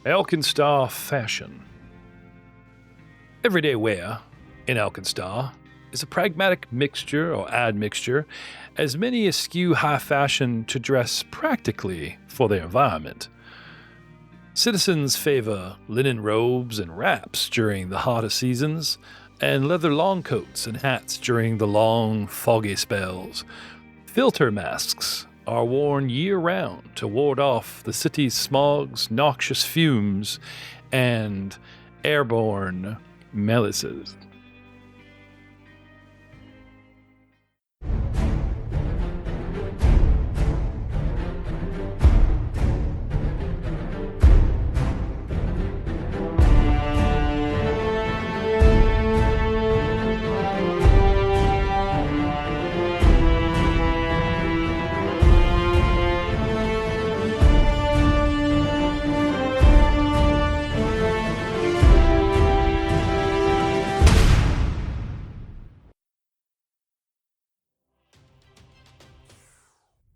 AlkenStar fashion. Everyday wear in AlkenStar is a pragmatic mixture or admixture, as many eschew high fashion to dress practically for their environment. Citizens favor linen robes and wraps during the hotter seasons, and leather long coats and hats during the long, foggy spells. Filter masks are worn year-round to ward off the city's smog's noxious fumes and airborne menaces.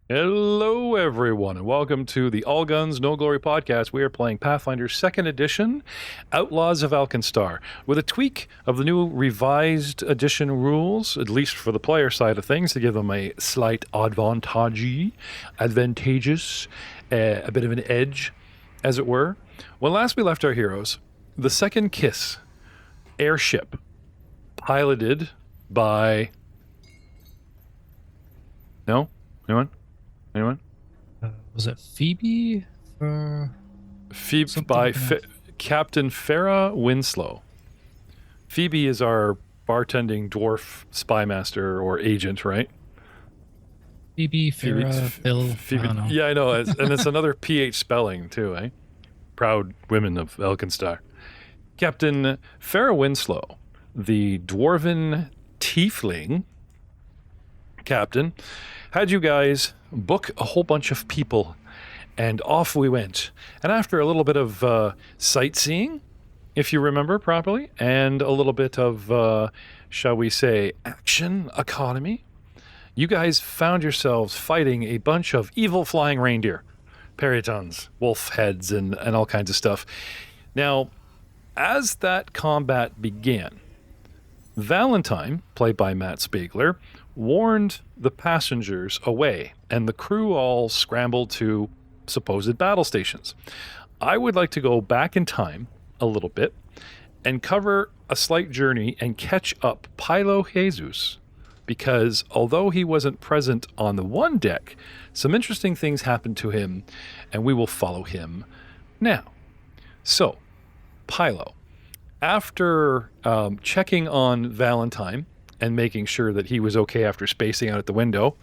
Hello, everyone, and welcome to the All Guns, No Glory podcast. We are playing Pathfinder 2nd Edition, Outlaws of AlkenStar, with a tweak of the new revised edition rules, at least for the player side of things, to give them a slight advantageous, a bit of an edge, as it were. When last we left our heroes, the Second Kiss airship, piloted by... No? Anyone? Was it Phoebe? Phoebe by Captain Farah Winslow. Phoebe is our bartending dwarf spymaster or agent, right? Phoebe, Farah, Phil. Phoebe. I don't know. Yeah, I know. And it's another PH spelling too, eh? Proud women of AlkenStar. Captain Farah Winslow, the dwarven tiefling captain, had you guys book a whole bunch of people, and off we went. And after a little bit of sightseeing, if you remember properly, and a little bit of, shall we say, action economy, you guys found yourselves fighting a bunch of evil flying reindeer, peritons, wolf heads, and all kinds of stuff. Now, as that combat began, Valentine, played by Matt Spiegler, warned the passengers away, and the crew all scrambled to supposed battle stations. I would like to go back in time a little bit and cover a slight journey and catch up Pilo Jesus, because although he wasn't present on the one deck, some interesting things happened to him, and we will follow him now. So, Pilo, after checking on Valentine and making sure that he was okay after spacing out at the window,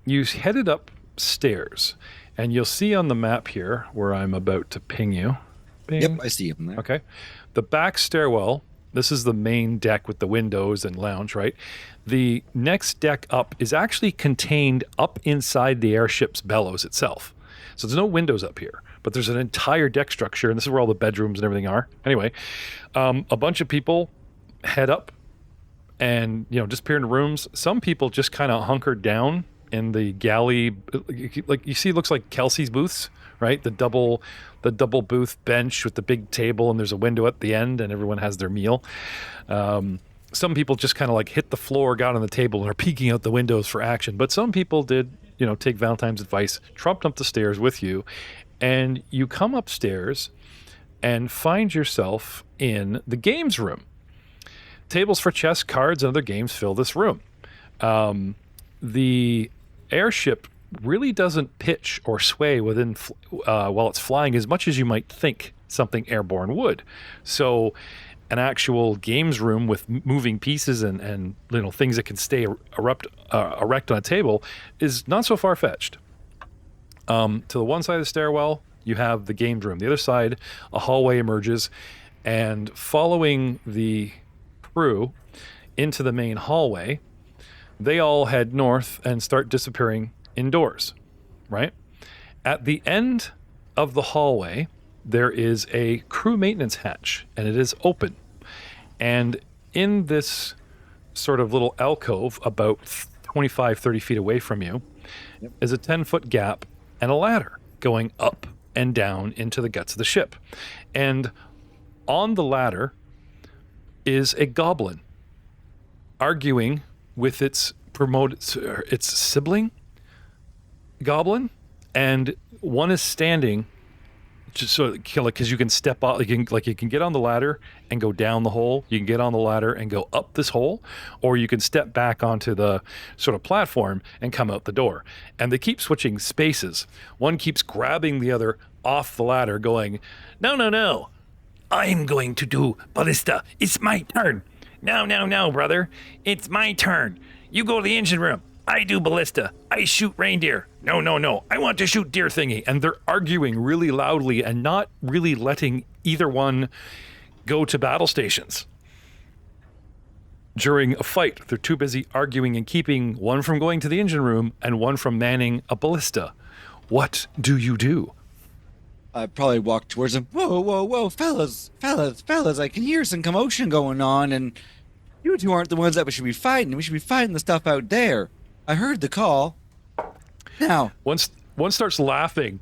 you headed upstairs. And you'll see on the map here, where I'm about to ping you. Ping. Yep, I see him there. Okay. The back stairwell, this is the main deck with the windows and lounge, right? The next deck up is actually contained up inside the airship's bellows itself. So there's no windows up here, but there's an entire deck structure, and this is where all the bedrooms and everything are. Anyway, a bunch of people head up and, disappear in rooms. Some people just kind of hunkered down in the galley, like you see, it looks like Kelsey's booths, right? The double booth bench with the big table, and there's a window at the end, and everyone has their meal. Some people just kind of like hit the floor, got on the table, and are peeking out the windows for action. But some people did, take Valentine's advice, trumped up the stairs with you, and you come upstairs and find yourself in the games room. Tables for chess, cards, and other games fill this room. The airship really doesn't pitch or sway while it's flying as much as you might think something airborne would. So an actual games room with moving pieces and things that can stay erect on a table is not so far-fetched. To the one side of the stairwell, you have the games room. The other side, a hallway emerges, and following the crew into the main hallway, they all head north and start disappearing indoors, right? At the end of the hallway, there is a crew maintenance hatch, and it is open. And in this sort of little alcove, about 25, 30 feet away from you, is a 10-foot gap and a ladder going up and down into the guts of the ship. And on the ladder is a goblin arguing with its sibling goblin, and one is standing just so because you can step out, you can get on the ladder and go down the hole, you can get on the ladder and go up this hole, or you can step back onto the sort of platform and come out the door. And they keep switching spaces. One keeps grabbing the other off the ladder going, no, I'm going to do ballista, it's my turn. No, brother, it's my turn. You go to the engine room, I do ballista, I shoot reindeer. No, I want to shoot deer thingy. And they're arguing really loudly and not really letting either one go to battle stations. During a fight, they're too busy arguing and keeping one from going to the engine room and one from manning a ballista. What do you do? I probably walk towards them. Whoa, fellas, I can hear some commotion going on, and you two aren't the ones that we should be fighting. We should be fighting the stuff out there. I heard the call. Now, one starts laughing.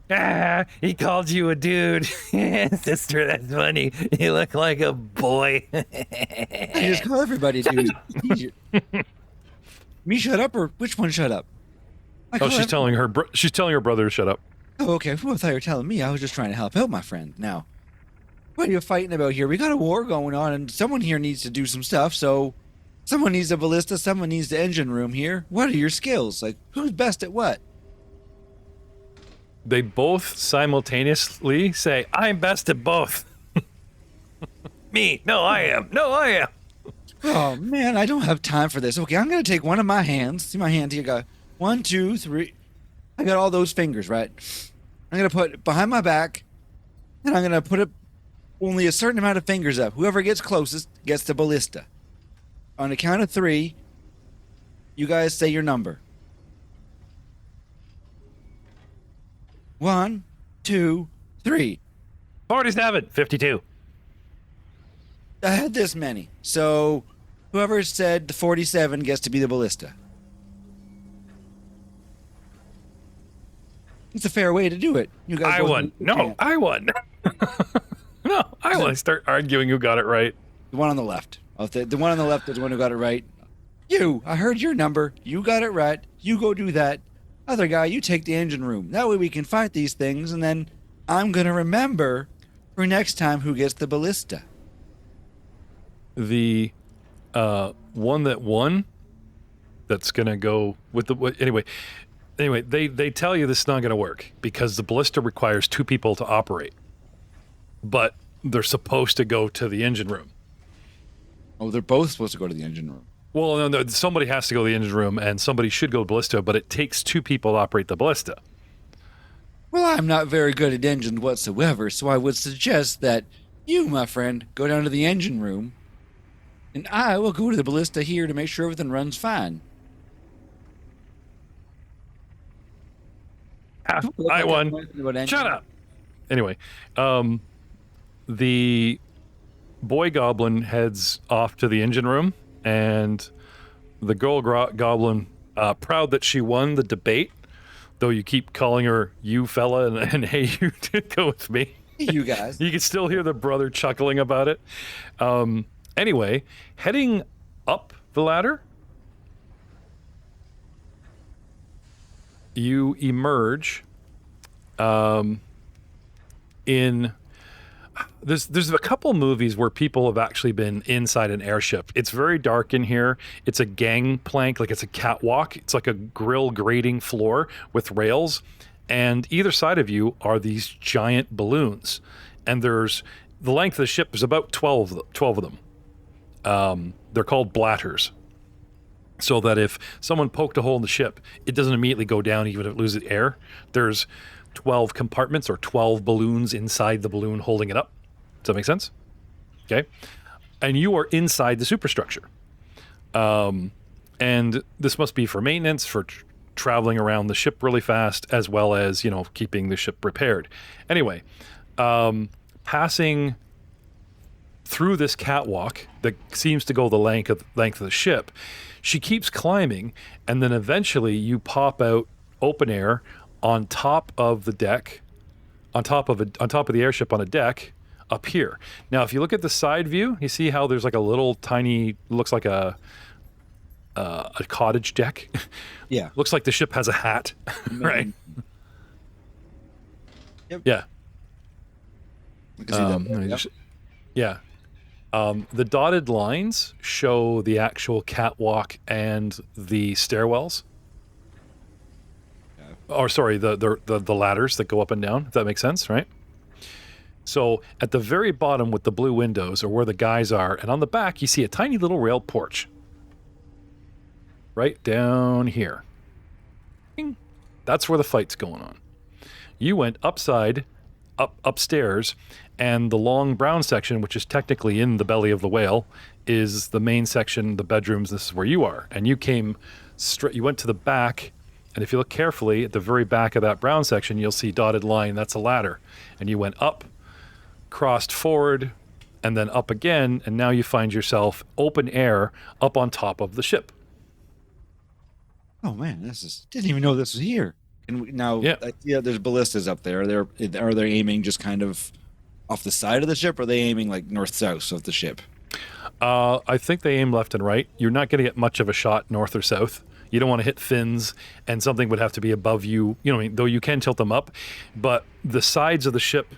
He called you a dude. Sister, that's funny. You look like a boy. I just call everybody dude. Me shut up, or which one shut up? She's telling her brother to shut up. Oh, okay. Well, I thought you were telling me. I was just trying to help out my friend. Now, what are you fighting about here? We got a war going on, and someone here needs to do some stuff, so someone needs a ballista, someone needs the engine room here. What are your skills? Like, who's best at what? They both simultaneously say, I'm best at both. Me. No, I am. Oh, man, I don't have time for this. Okay, I'm going to take one of my hands. See my hand here? Got 1, 2, 3. I got all those fingers, right? I'm going to put it behind my back, and I'm going to put only a certain amount of fingers up. Whoever gets closest gets the ballista. On the count of 3, you guys say your number. 1, 2, 3. 47. 52. I had this many. So whoever said the 47 gets to be the ballista. It's a fair way to do it. You guys I won. No, I won. No, I won. Start arguing who got it right. The one on the left. The one on the left is the one who got it right. You, I heard your number. You got it right. You go do that. Other guy, you take the engine room. That way we can fight these things, and then I'm going to remember for next time who gets the ballista. The one that won, that's going to go with the... Anyway, they tell you this is not going to work because the ballista requires 2 people to operate. But they're supposed to go to the engine room. Oh, they're both supposed to go to the engine room. Well, no, somebody has to go to the engine room, and somebody should go to ballista, but it takes 2 people to operate the ballista. Well, I'm not very good at engines whatsoever, so I would suggest that you, my friend, go down to the engine room, and I will go to the ballista here to make sure everything runs fine. I won. Shut up. Anyway, the boy goblin heads off to the engine room, and the girl goblin, proud that she won the debate, though you keep calling her you fella and hey you go with me. You guys. You can still hear the brother chuckling about it. Anyway, heading up the ladder, you emerge in... There's a couple movies where people have actually been inside an airship. It's very dark in here. It's a gangplank, like it's a catwalk. It's like a grill grating floor with rails. And either side of you are these giant balloons. And there's the length of the ship is about 12 of them. They're called bladders. So that if someone poked a hole in the ship, it doesn't immediately go down even if it loses air. There's 12 compartments or 12 balloons inside the balloon holding it up. Does that make sense? Okay. And you are inside the superstructure. And this must be for maintenance, for traveling around the ship really fast, as well as, keeping the ship repaired. Anyway, passing through this catwalk that seems to go the length of the ship, she keeps climbing, and then eventually you pop out open air on top of the deck on top of the airship on a deck up here. Now, if you look at the side view, you see how there's like a little tiny, looks like a cottage deck. Yeah. Looks like the ship has a hat, right? Yep. Yeah. I can see that. Let me Yep. just- yeah. The dotted lines show the actual catwalk and the stairwells. Or sorry, the ladders that go up and down, if that makes sense, right? So at the very bottom with the blue windows are where the guys are, and on the back you see a tiny little rail porch. Right down here. Ding. That's where the fight's going on. You went upstairs, and the long brown section, which is technically in the belly of the whale, is the main section, the bedrooms. This is where you are. And you came straight, you went to the back, and if you look carefully at the very back of that brown section, you'll see dotted line, that's a ladder. And you went up, crossed forward, and then up again, and now you find yourself open air up on top of the ship. Oh man, didn't even know this was here. And now, Yeah. There's ballistas up there. Are they aiming just kind of off the side of the ship, or are they aiming like north-south of the ship? I think they aim left and right. You're not going to get much of a shot north or south. You don't want to hit fins, and something would have to be above you. You know what I mean? Though you can tilt them up, but the sides of the ship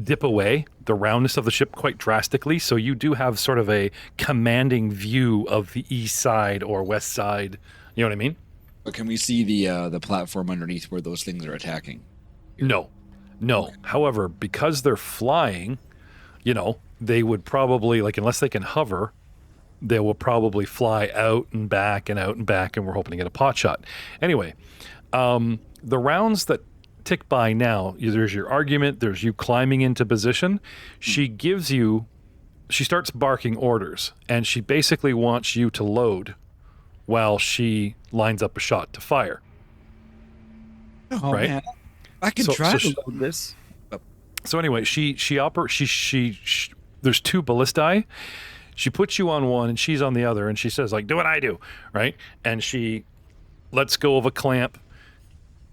dip away, the roundness of the ship quite drastically. So you do have sort of a commanding view of the east side or west side. You know what I mean? But can we see the platform underneath where those things are attacking? No. However, because they're flying, they would probably, like, unless they can hover, they will probably fly out and back, and we're hoping to get a pot shot. Anyway, the rounds that tick by now, there's your argument, there's you climbing into position. She starts barking orders, and she basically wants you to load while she lines up a shot to fire. Oh Right? man, I can try to load this. So anyway, there's two ballistae. She puts you on one and she's on the other, and she says, like, do what I do, right? And she lets go of a clamp,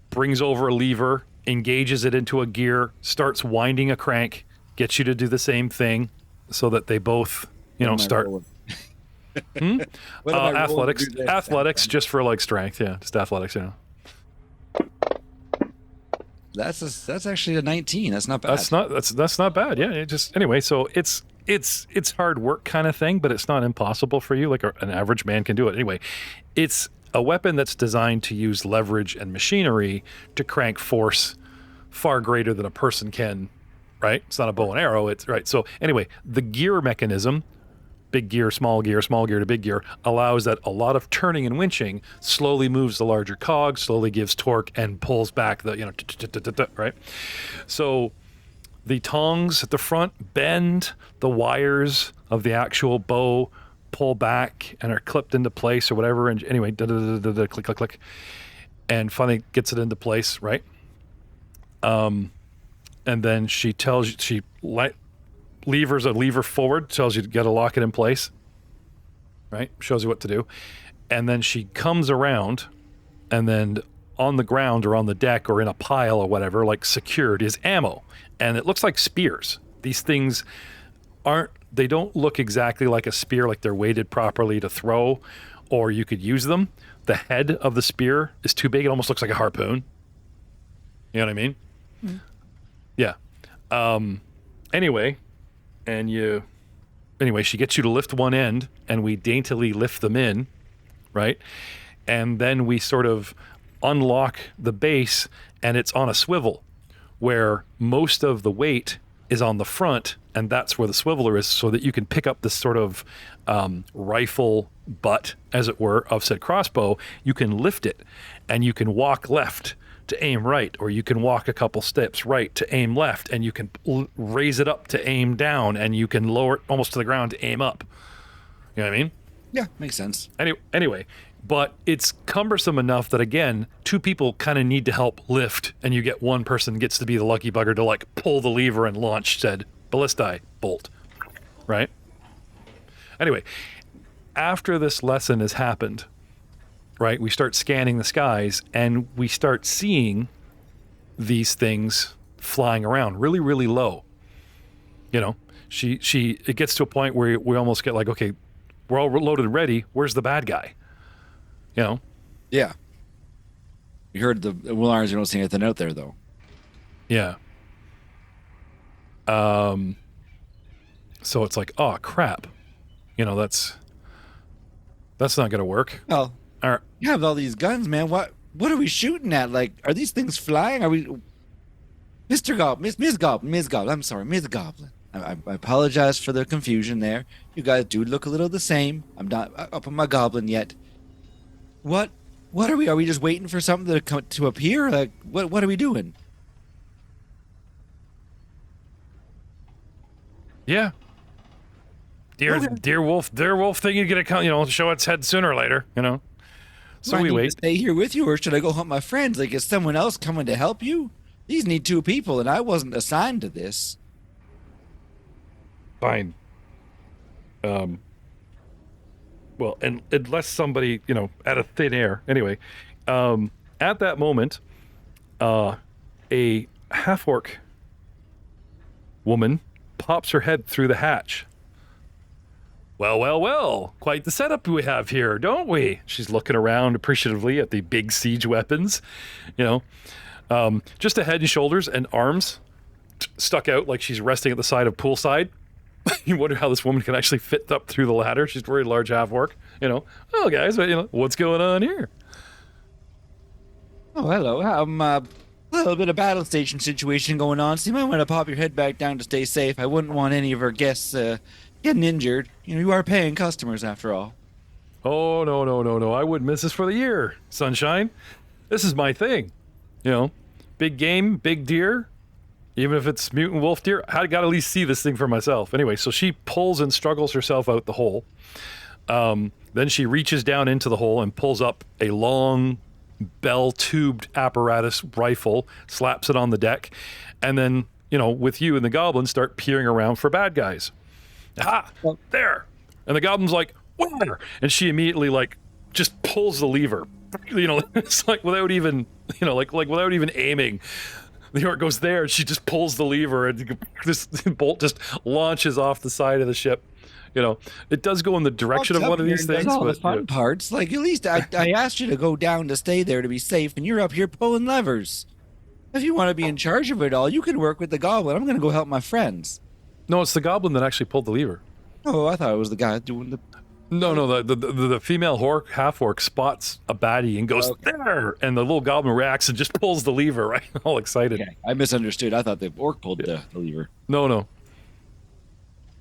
brings over a lever, engages it into a gear, starts winding a crank, gets you to do the same thing so that they both, start. What am I rolling Athletics, to do this? athletics, just for like strength, yeah, just athletics, That's actually a 19. That's not bad. That's not bad, yeah. Anyway, so it's hard work kind of thing, but it's not impossible for you. Like an average man can do it. Anyway, it's a weapon that's designed to use leverage and machinery to crank force far greater than a person can, right? It's not a bow and arrow, it's right. So anyway, the gear mechanism, big gear to big gear, allows that a lot of turning and winching slowly moves the larger cog, slowly gives torque and pulls back the, right? So the tongs at the front bend, the wires of the actual bow pull back and are clipped into place or whatever. And anyway, click, click, click, and finally gets it into place, right? And then she tells you, levers a lever forward, tells you to get to lock it in place, right? Shows you what to do. And then she comes around, and then on the ground or on the deck or in a pile or whatever, like secured, is ammo. And it looks like spears. These things they don't look exactly like a spear, like they're weighted properly to throw, or you could use them. The head of the spear is too big. It almost looks like a harpoon. You know what I mean? Mm. Yeah. Anyway, she gets you to lift one end, and we daintily lift them in, right? And then we sort of unlock the base, and it's on a swivel where most of the weight is on the front, and that's where the swiveler is, so that you can pick up this sort of rifle butt, as it were, of said crossbow. You can lift it, and you can walk left to aim right, or you can walk a couple steps right to aim left, and you can raise it up to aim down, and you can lower it almost to the ground to aim up. You know what I mean? Yeah, makes sense. Anyway, but it's cumbersome enough that, again, two people kind of need to help lift, and you get one person gets to be the lucky bugger to, like, pull the lever and launch said ballistae bolt, right? Anyway, after this lesson has happened, right, we start scanning the skies, and we start seeing these things flying around really, really low. You know, it gets to a point where we almost get like, okay, we're all loaded and ready. Where's the bad guy? You know? Yeah. You heard the alarms. You don't see anything out there, though. Yeah. So it's like, oh crap. You know, that's not going to work. Well, All right. you have all these guns, man. What are we shooting at? Like, are these things flying? Are we... Mr. Goblin, Ms. Goblin. I'm sorry, Ms. Goblin. I apologize for the confusion there. You guys do look a little the same. I'm not up on my goblin yet. What are we? Are we just waiting for something to appear? Like, what are we doing? Yeah. Dear wolf thing, you get to, you know, show its head sooner or later, you know. So Do I we need wait. to stay here with you, or should I go hunt my friends? Like, is someone else coming to help you? These need 2 people, and I wasn't assigned to this. Fine. Well, and unless somebody, you know, out of thin air. Anyway, at that moment, a half-orc woman pops her head through the hatch. Well, quite the setup we have here, don't we? She's looking around appreciatively at the big siege weapons, you know, just a head and shoulders and arms stuck out like she's resting at the side of poolside. You wonder how this woman can actually fit up through the ladder. She's a very large half-orc, you know. Oh, guys, you know, what's going on here? Oh, hello. A little bit of battle station situation going on, so you might want to pop your head back down to stay safe. I wouldn't want any of our guests getting injured. You know, you are paying customers after all. Oh, no. I wouldn't miss this for the year, sunshine. This is my thing. You know, big game, big deer. Even if it's mutant wolf deer, I got to at least see this thing for myself. Anyway, so she pulls and struggles herself out the hole. Then she reaches down into the hole and pulls up a long bell-tubed apparatus rifle, slaps it on the deck, and then, you know, with you and the goblin start peering around for bad guys. Ah, there. And the goblin's like, where? And she immediately, like, just pulls the lever. You know, it's like without even, you know, like without even aiming. The orc goes there, and she just pulls the lever, and this bolt just launches off the side of the ship. You know, it does go in the direction of one of these things, all but the fun parts. Like, at least I asked you to go down to stay there to be safe, and you're up here pulling levers. If you want to be in charge of it all, you can work with the goblin. I'm going to go help my friends. no, it's the goblin that actually pulled the lever. Oh, I thought it was the guy doing the... No, the female half-orc spots a baddie and goes, there! And the little goblin reacts and just pulls the lever, right? All excited. Okay, I misunderstood. I thought the orc pulled the lever.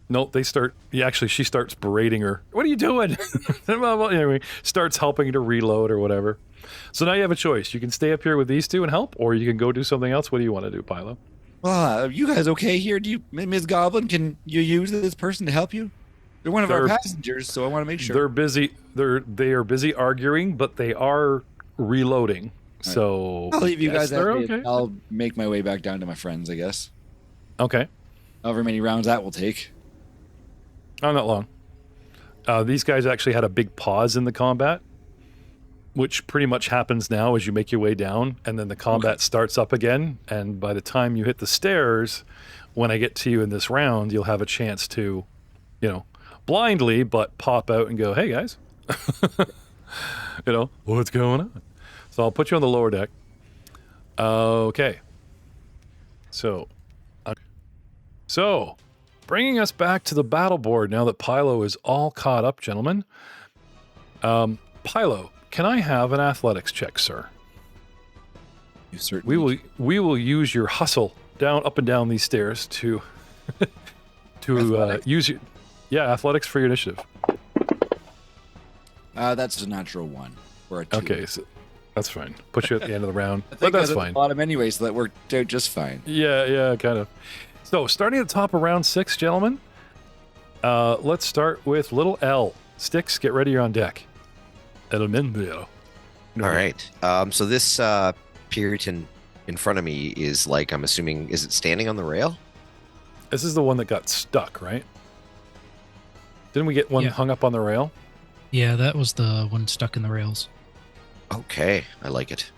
No, they start, she starts berating her. What are you doing? Anyway, starts helping to reload or whatever. So now you have a choice. You can stay up here with these 2 and help, or you can go do something else. What do you want to do, Pilo? Well, are you guys okay here? Ms. Goblin, can you use this person to help you? They're one of our passengers, so I want to make sure. They're busy. They are busy arguing, but they are reloading. Right. So I'll leave you guys at it. Okay. I'll make my way back down to my friends, I guess. Okay. However many rounds that will take. Oh, not long. These guys actually had a big pause in the combat, which pretty much happens now as you make your way down, and then the combat starts up again. And by the time you hit the stairs, when I get to you in this round, you'll have a chance to, you know, blindly, but pop out and go, hey, guys. You know, what's going on? So I'll put you on the lower deck. Okay. So, bringing us back to the battle board now that Pilo is all caught up, gentlemen. Pilo, can I have an athletics check, sir? You certainly. We will use your hustle up and down these stairs to use your athletics for your initiative. That's a natural 1 or a 2. Okay, so that's fine. Put you at the end of the round, I think but that's at fine. the bottom anyway, so that worked out just fine. Yeah, kind of. So starting at the top of round 6, gentlemen. Let's start with little L. Sticks, get ready. You're on deck. All right. So this Puritan in front of me is like, I'm assuming, is it standing on the rail? This is the one that got stuck, right? Didn't we get one hung up on the rail? Yeah, that was the one stuck in the rails. Okay, I like it.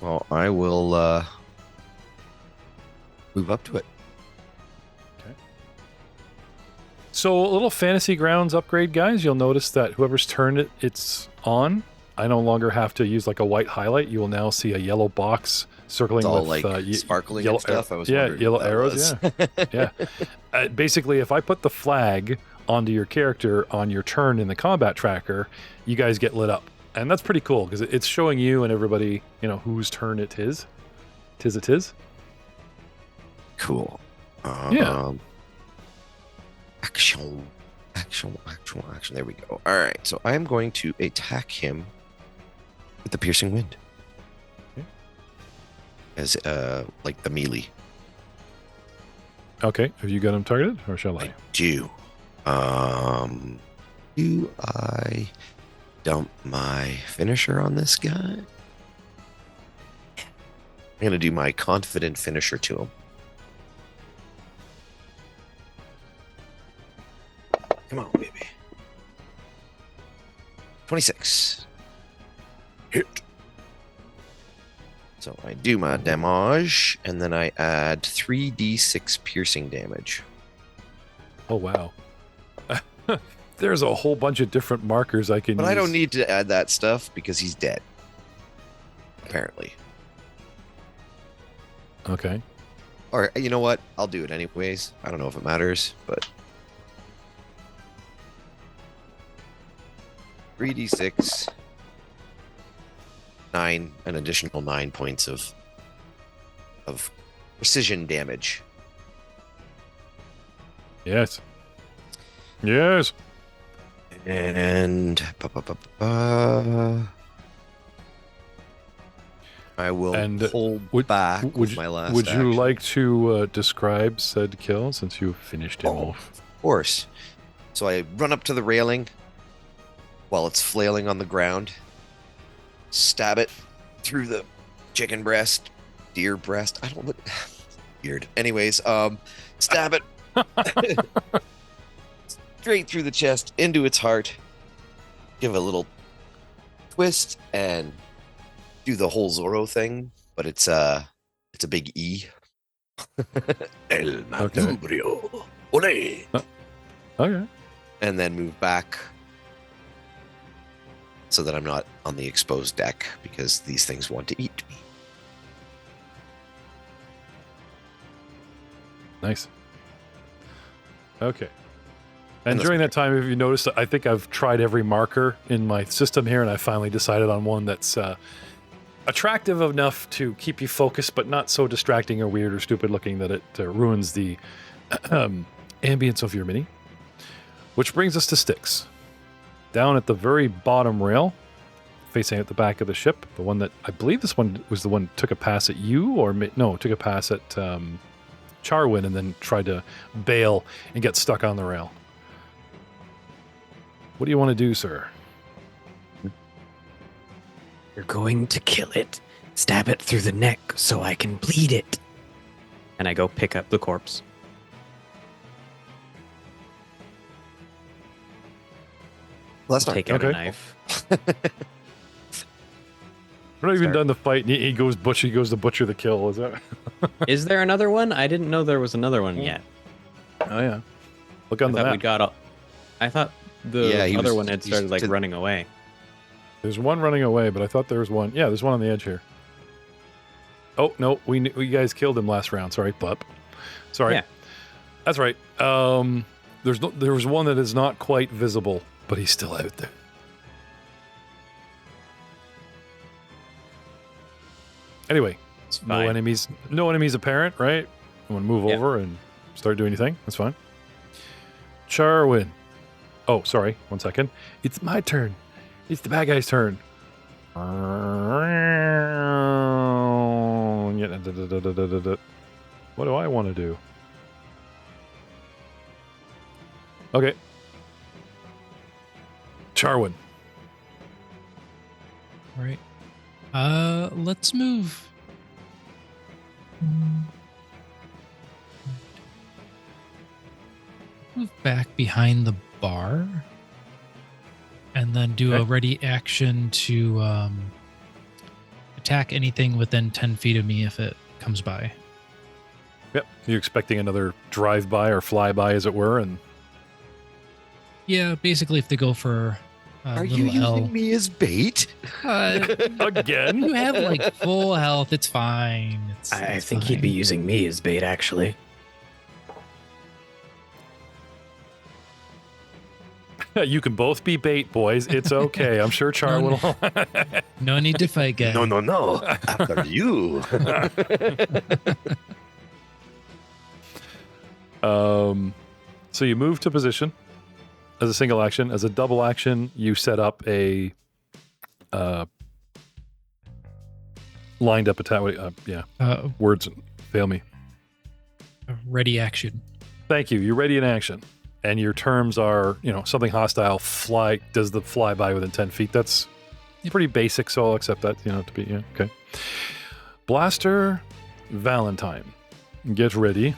Well, I will move up to it. So a little Fantasy Grounds upgrade, guys. You'll notice that whoever's turn it's on, I no longer have to use like a white highlight. You will now see a yellow box circling It's all with like sparkling yellow and stuff. I was yeah, wondering yellow what that arrows. was. Yeah. Basically, if I put the flag onto your character on your turn in the combat tracker, you guys get lit up, and that's pretty cool because it's showing you and everybody, whose turn it is. It is. Cool. Yeah. Action. There we go. All right. So I am going to attack him with the piercing wind. Okay. As like the melee. Okay. Have you got him targeted, or shall I? I do. Do I dump my finisher on this guy? I'm gonna do my confident finisher to him. Come on, baby. 26. Hit. So I do my damage, and then I add 3d6 piercing damage. Oh wow. There's a whole bunch of different markers I can But use. I don't need to add that stuff because he's dead. Apparently. Okay. Or you know what? I'll do it anyways. I don't know if it matters, but 3d6, 9, an additional 9 points of precision damage. Yes. Yes. And I will And pull would- back Would with you, my last would you action. like to describe said kill since you finished him Oh, off? of course. So I run up to the railing while it's flailing on the ground, stab it through the chicken breast, deer breast. I don't look weird. Anyways, stab it straight through the chest into its heart. Give it a little twist and do the whole Zorro thing, but it's a big E. El manubrio. Ole. Okay. And then move back so that I'm not on the exposed deck because these things want to eat me. Nice. Okay. And And that's during that time, if you notice, I think I've tried every marker in my system here, and I finally decided on one that's attractive enough to keep you focused, but not so distracting or weird or stupid looking that it ruins the ambience of your mini. Which brings us to Styx. Down at the very bottom rail, facing at the back of the ship, the one that I believe this one was the one that took a pass at you, or no, took a pass at Charwin and then tried to bail and get stuck on the rail. What do you want to do, sir? You're going to kill it. Stab it through the neck so I can bleed it. And I go pick up the corpse. Well, that's not Take out okay. a knife. We're not even Start. done the fight, and he goes to butcher the kill. Is that? Is there another one? I didn't know there was another one yet. Oh yeah. Look I on the thought we map. got all... I thought the Yeah, he other was- one had he's started like to- running away. There's one running away, but I thought there was one. Yeah, there's one on the edge here. Oh no, we guys killed him last round. Sorry, Bup. Sorry. Yeah. That's right. There was one that is not quite visible, but he's still out there. Anyway, It's no fine. enemies apparent, right? I'm gonna move Yeah. over and start doing anything. That's fine. Charwin. Oh, sorry. 1 second. It's my turn. It's the bad guy's turn. What do I want to do? Okay. Charwin. All right. Let's move. Move back behind the bar, and then do a Okay. ready action to attack anything within 10 feet of me if it comes by. Yep. You're expecting another drive-by or fly-by, as it were, and Yeah, basically if they go for Are you little using L. me as bait? again. You have like full health. It's fine. I It's think he'd be fine. using me as bait, actually. You can both be bait, boys. It's okay. I'm sure Char No, will. No need to fight, guys. No. After you. So you move to position as a single action. As a double action, you set up a lined up attack. Words fail me. Ready action. Thank you. You're ready in action. And your terms are, something hostile does the flyby within 10 feet. That's pretty basic, so I'll accept that, to be, okay. Blaster Valentine. Get ready.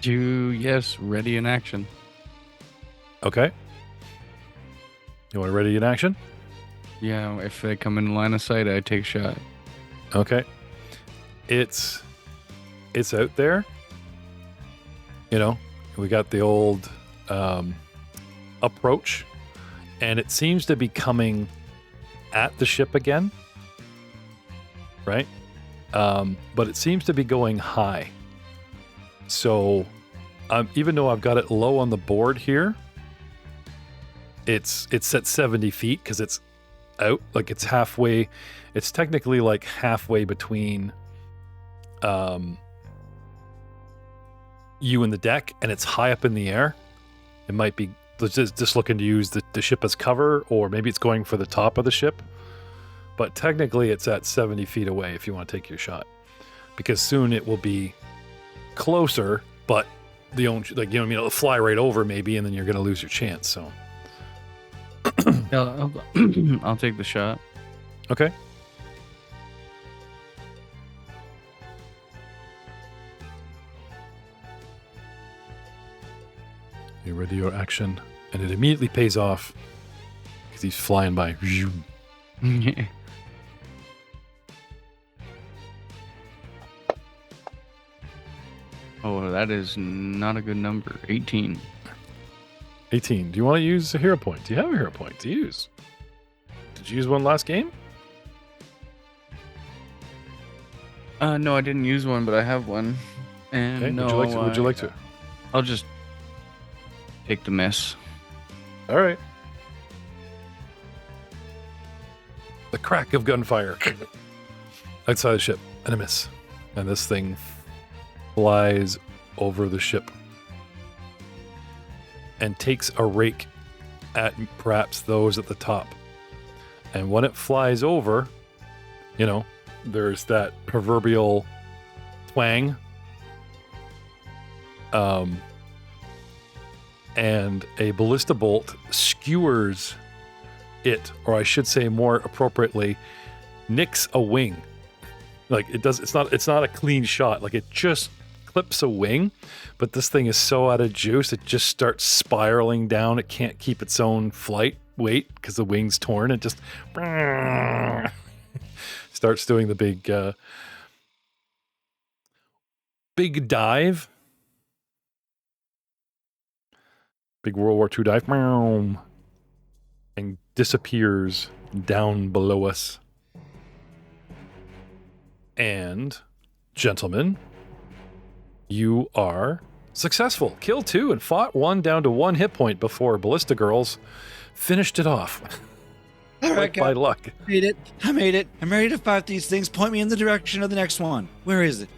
Yes, ready in action. Okay. You want ready in action? Yeah, if they come in line of sight, I take shot. Okay. It's out there. We got the old approach, and it seems to be coming at the ship again, right? But it seems to be going high. So even though I've got it low on the board here, it's at 70 feet because it's out, like it's halfway. It's technically like halfway between you and the deck, and it's high up in the air. It might be just looking to use the ship as cover, or maybe it's going for the top of the ship. But technically it's at 70 feet away if you want to take your shot, because soon it will be closer, but it'll fly right over maybe, and then you're going to lose your chance. So Yeah, I'll take the shot. okay. You ready your action, and it immediately pays off because he's flying by. Oh, that is not a good number. 18. 18. Do you want to use a hero point? Do you have a hero point to use? Did you use one last game? No, I didn't use one, but I have one. And Okay. no, Would you like to? I'll just take the miss. All right. The crack of gunfire outside the ship, and a miss. And this thing flies over the ship and takes a rake at perhaps those at the top. And when it flies over, there's that proverbial twang. And a ballista bolt skewers it, or I should say more appropriately, nicks a wing. Like it does, it's not a clean shot. Like it just clips a wing, but this thing is so out of juice, it just starts spiraling down. It can't keep its own flight weight because the wing's torn. It just starts doing the big dive. Big World War II dive. And disappears down below us. And, gentlemen, you are successful. Kill 2 and fought 1 down to 1 hit point before Ballista Girls finished it off. All right, By guys. luck. I made it. I'm ready to fight these things. Point me in the direction of the next one. Where is it?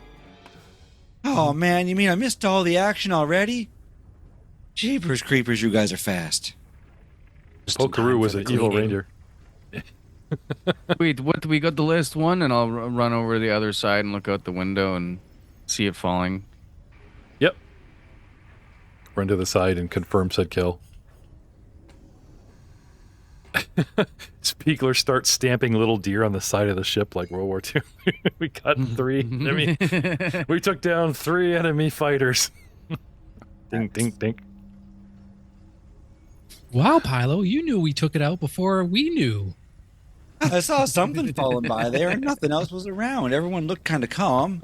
Oh, man, you mean I missed all the action already? Jeepers creepers, you guys are fast. Just in Pokaroo time was for an the evil cleaning. reindeer. Wait, what? We got the last one, and I'll run over the other side and look out the window and see it falling. Yep. Run to the side and confirm said kill. Spiegler starts stamping little deer on the side of the ship like World War II. We got 3 enemy. We took down 3 enemy fighters. Ding, ding, ding. Wow, Pilo, you knew we took it out before we knew. I saw something falling by there, and nothing else was around. Everyone looked kind of calm.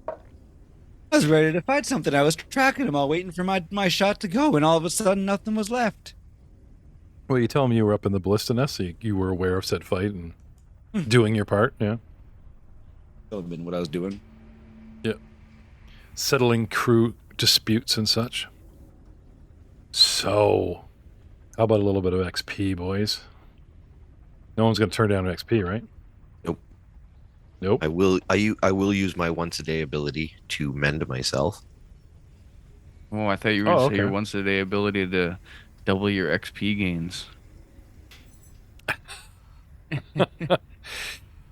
I was ready to fight something. I was tracking them all, waiting for my shot to go, and all of a sudden, nothing was left. Well, you tell me you were up in the ballista nest, so you were aware of said fight and doing your part, yeah. That would have been what I was doing. Yeah. Settling crew disputes and such. So, how about a little bit of XP, boys? No one's going to turn down XP, right? Nope. Nope. I will use my once a day ability to mend myself. Oh, I thought you were going to say your okay. once a day ability to double your XP gains.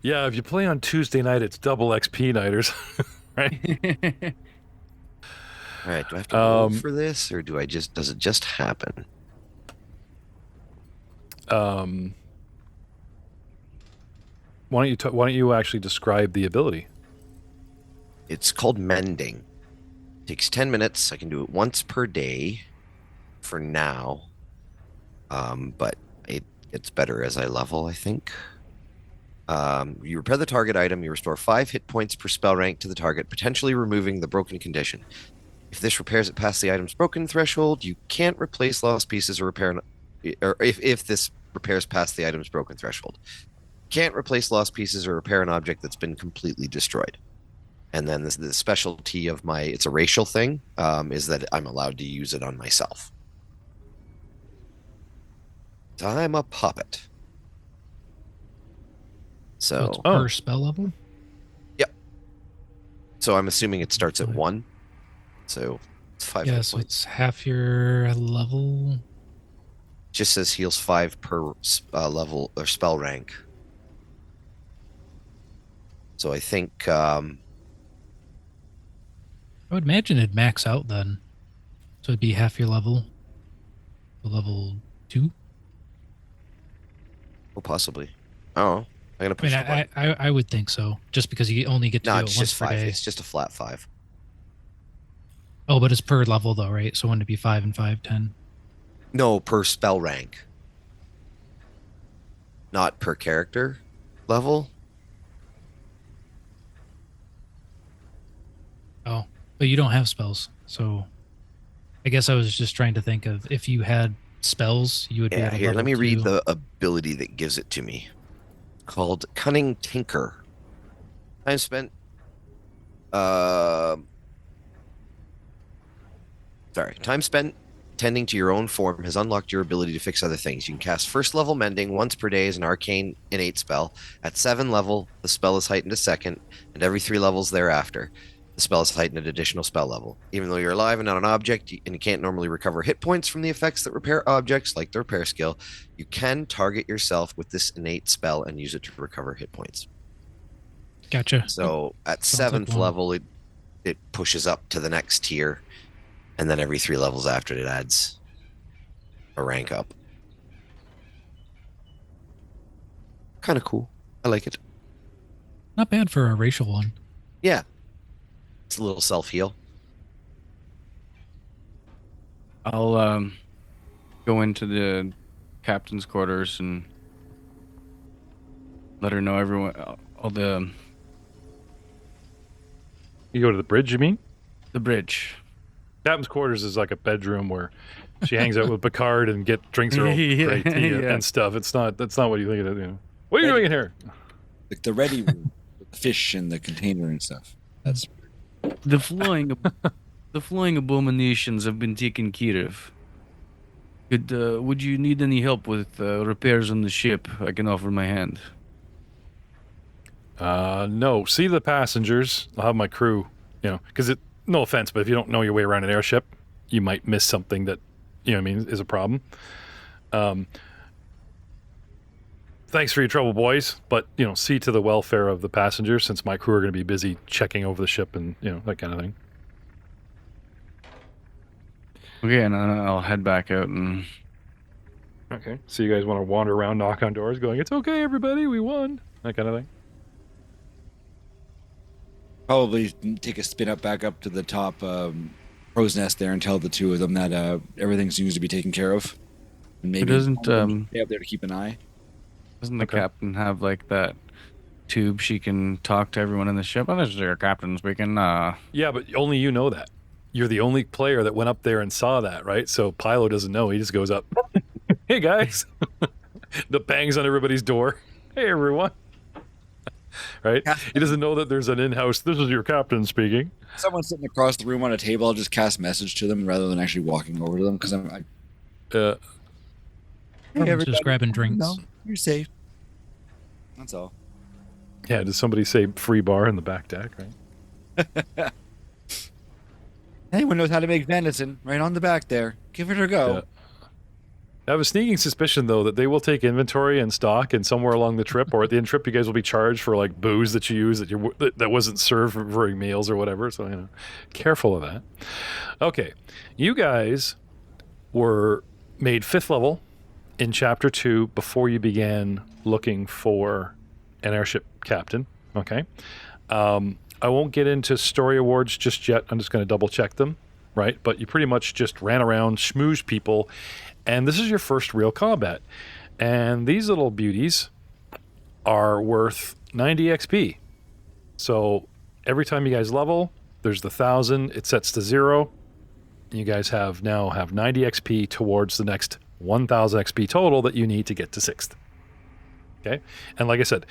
Yeah, if you play on Tuesday night, it's double XP nighters, right? All right, do I have to roll for this, or does it just happen? Why don't you actually describe the ability? It's called mending. It takes 10 minutes. I can do it once per day for now. But it gets better as I level, I think. You repair the target item. You restore 5 hit points per spell rank to the target, potentially removing the broken condition. If this repairs it past the item's broken threshold, you can't replace lost pieces or repair. Or if this repairs past the item's broken threshold, can't replace lost pieces or repair an object that's been completely destroyed. And then the specialty of it's a racial thing, is that I'm allowed to use it on myself. So I'm a puppet. So it's So, per spell level? so I'm assuming it starts at 1. So it's 5 Yeah, hit so points. it's half your level. Just says heals 5 per level or spell rank. So I think I would imagine it'd max out then. So it'd be half your level. So level 2. possibly. Oh, I'm gonna I mean, push the button. I would think so. Just because you only get to No, do it's it once just per 5. day. It's just a flat 5. Oh, but it's per level though, right? So wouldn't it be 5 and 5, 10? No, per spell rank. Not per character level. Oh, but you don't have spells. So I guess I was just trying to think of if you had spells, you would be Yeah, at a here, level let me read 2. the ability that gives it to me. Called Cunning Tinker. Time spent. Time spent tending to your own form has unlocked your ability to fix other things. You can cast first level mending once per day as an arcane innate spell. At 7 level, the spell is heightened to second, and every 3 levels thereafter, the spell is heightened at additional spell level. Even though you're alive and not an object, and you can't normally recover hit points from the effects that repair objects, like the repair skill, you can target yourself with this innate spell and use it to recover hit points. Gotcha. So at Sounds like 7th one. level, it pushes up to the next tier, and then every 3 levels after it adds a rank up. Kind of cool. I like it. Not bad for a racial one. Yeah. It's a little self-heal. I'll go into the captain's quarters and let her know all the You go to the bridge, you mean? bridge. Captain's quarters is like a bedroom where she hangs out with Picard and drinks her own Yeah, great tea yeah. and stuff. That's not what you think it is. You know. What are you doing in here? Like the ready room, with the fish in the container and stuff. That's The flying abominations have been taken care of. Would you need any help with repairs on the ship? I can offer my hand. No. See the passengers. I'll have my crew. Because no offense, but if you don't know your way around an airship, you might miss something that is a problem. Thanks for your trouble, boys. But see to the welfare of the passengers, since my crew are going to be busy checking over the ship and that kind of thing. Okay, and I'll head back out and Okay. So you guys want to wander around, knock on doors, going, "It's okay, everybody, we won," that kind of thing. probably take a spin back up to the top crow's nest there and tell the two of them that everything seems to be taken care of. And maybe doesn't, stay up there to keep an eye. Doesn't the Okay. captain have like that tube she can talk to everyone in the ship? Oh, this is your captain speaking. Yeah, but only you know that. You're the only player that went up there and saw that, right? So Pilo doesn't know. He just goes up. Hey guys. The bangs on everybody's door. Hey everyone. Right? He doesn't know that there's an in-house. This is your captain speaking. Someone sitting across the room on a table, I'll just cast message to them rather than actually walking over to them because Uh, hey, Just everybody, grabbing drinks. No, you're safe. That's all. yeah, does somebody say free bar in the back deck, right? Anyone knows how to make venison right on the back there. Give it a go. Yeah. I have a sneaking suspicion, though, that they will take inventory and stock, and somewhere along the trip or at the end trip, you guys will be charged for like booze that you use that wasn't served during meals or whatever. So, careful of that. Okay, you guys were made 5th level in Chapter 2 before you began looking for an airship captain. Okay, I won't get into story awards just yet. I'm just going to double check them, right? But you pretty much just ran around, schmoozed people. And this is your first real combat. And these little beauties are worth 90 XP. So every time you guys level, there's the 1,000. It sets to 0. You guys now have 90 XP towards the next 1,000 XP total that you need to get to 6th. Okay? And like I said,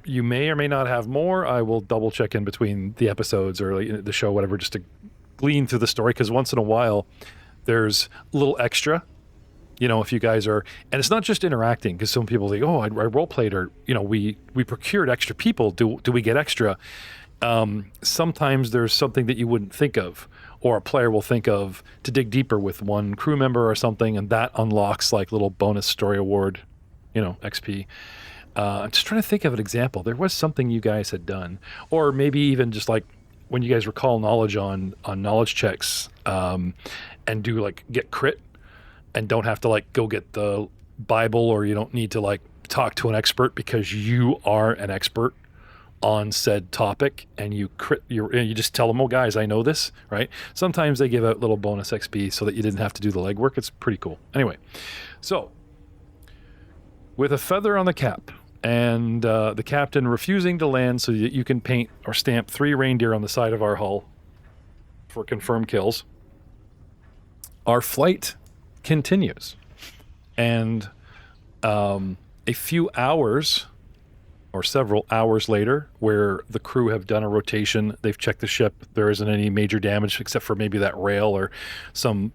you may or may not have more. I will double check in between the episodes or the show, whatever, just to glean through the story. Because once in a while, there's a little extra. If you guys are, and it's not just interacting, because some people think, oh, I role played, or we procured extra people. Do we get extra? Sometimes there's something that you wouldn't think of, or a player will think of to dig deeper with one crew member or something, and that unlocks like little bonus story award, XP. I'm just trying to think of an example. There was something you guys had done, or maybe even just like when you guys recall knowledge on knowledge checks, and do like get crit. And don't have to like go get the Bible, or you don't need to like talk to an expert because you are an expert on said topic, and you just tell them, oh guys, I know this, right? Sometimes they give out little bonus XP so that you didn't have to do the legwork. It's pretty cool. Anyway, so with a feather on the cap and the captain refusing to land so that you can paint or stamp 3 reindeer on the side of our hull for confirmed kills, our flight continues. And a few hours or several hours later, where the crew have done a rotation, they've checked the ship, there isn't any major damage except for maybe that rail or some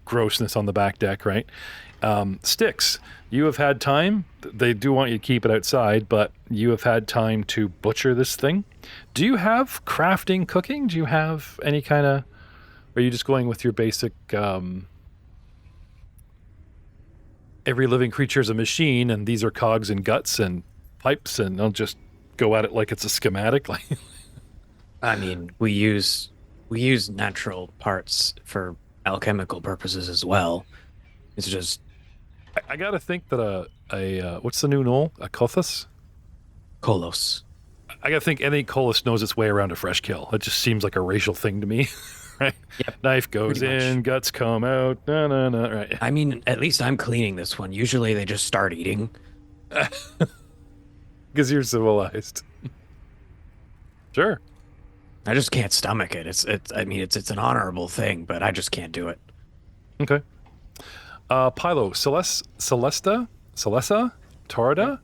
grossness on the back deck, right? Sticks, you have had time. They do want you to keep it outside, but you have had time to butcher this thing. Do you have crafting, cooking? Do you have any kind of... Are you just going with your basic... every living creature is a machine, and these are cogs and guts and pipes, and I'll just go at it like it's a schematic. Like, I mean, we use natural parts for alchemical purposes as well. It's just I gotta think that a what's the new knoll? A Kothos? Kolos. I gotta think any Kolos knows its way around a fresh kill. It just seems like a racial thing to me. Right? Yep, Knife goes pretty in, much. guts come out. No, right. I mean, at least I'm cleaning this one. Usually they just start eating. Because you're civilized. Sure. I just can't stomach it. It's an honorable thing, but I just can't do it. Okay. Pilo, Celesta, Tarda,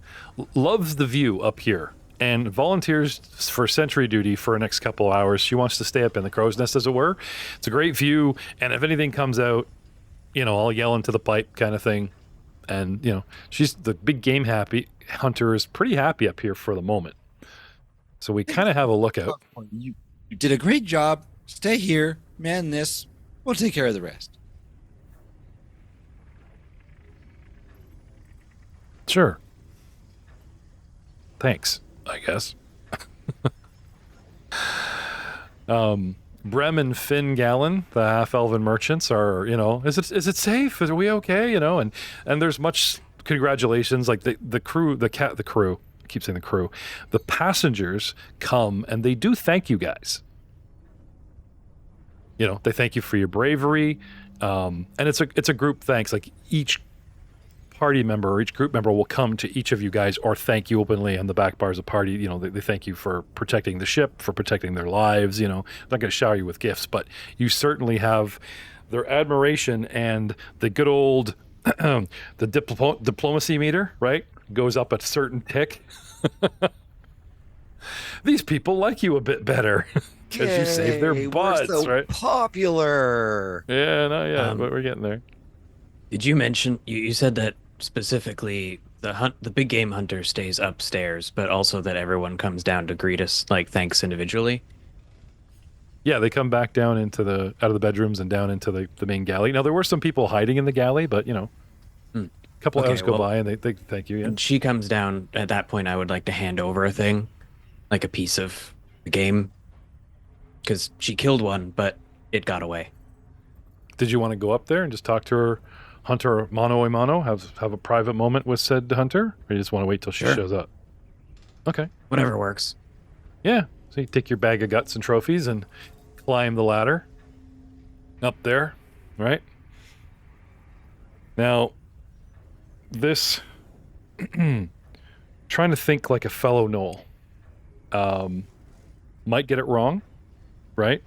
loves the view up here and volunteers for sentry duty for the next couple hours. She wants to stay up in the crow's nest, as it were. It's a great view, and if anything comes out, I'll yell into the pipe kind of thing. And, she's the big game hunter is pretty happy up here for the moment. So we kind of have a lookout. You did a great job. Stay here, man this. We'll take care of the rest. Sure. Thanks, I guess. Brem and Finn Gallon, the half-elven merchants, are, is it safe? Are we okay? And there's much congratulations. Like the crew, the crew. I keep saying the crew. The passengers come and they do thank you guys. They thank you for your bravery, and it's a group thanks. Like each party member or each group member will come to each of you guys or thank you openly on the back bars of party. You know, they thank you for protecting the ship, for protecting their lives. You know, they're not going to shower you with gifts, but you certainly have their admiration, and the good old the diplomacy meter, right, goes up a certain tick. These people like you a bit better because you saved their Yay, butts, we're so right? popular. Yeah, not yet, but we're getting there. Did you mention you said that specifically the big game hunter stays upstairs, but also that everyone comes down to greet us, like thanks individually? Yeah, they come back down out of the bedrooms and down into the main galley. Now there were some people hiding in the galley, but a couple Okay, hours go well, by and they thank you. Yeah. When she comes down, at that point, I would like to hand over a thing, like a piece of the game, because she killed one, but it got away. Did you want to go up there and just talk to her, hunter mano a mano, have a private moment with said hunter, or you just want to wait till she Sure. shows up? Okay. Whatever works. Yeah. So you take your bag of guts and trophies and climb the ladder up there, right? Now, this trying to think like a fellow Knoll. Might get it wrong, right?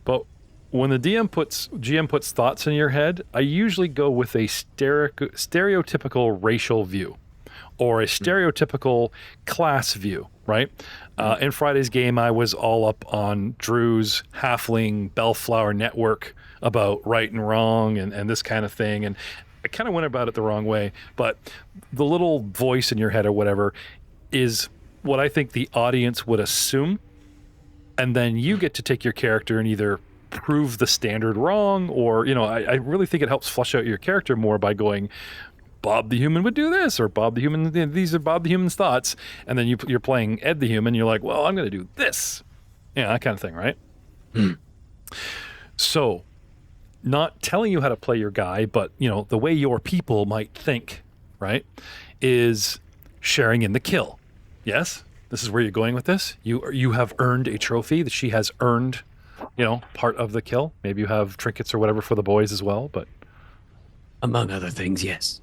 But when the GM puts thoughts in your head, I usually go with a stereotypical racial view or a stereotypical class view, right? In Friday's game, I was all up on Drew's halfling bellflower network about right and wrong and this kind of thing. And I kind of went about it the wrong way, but the little voice in your head or whatever is what I think the audience would assume. And then you get to take your character and either prove the standard wrong or, I really think it helps flush out your character more by going, Bob the Human would do this, or Bob the Human, these are Bob the Human's thoughts. And then you're playing Ed the Human, you're like, well, I'm going to do this. Yeah, that kind of thing, right? So, not telling you how to play your guy, but, the way your people might think, right, is sharing in the kill. Yes? This is where you're going with this. You have earned a trophy that she has earned, part of the kill. Maybe you have trinkets or whatever for the boys as well, but... Among other things, yes.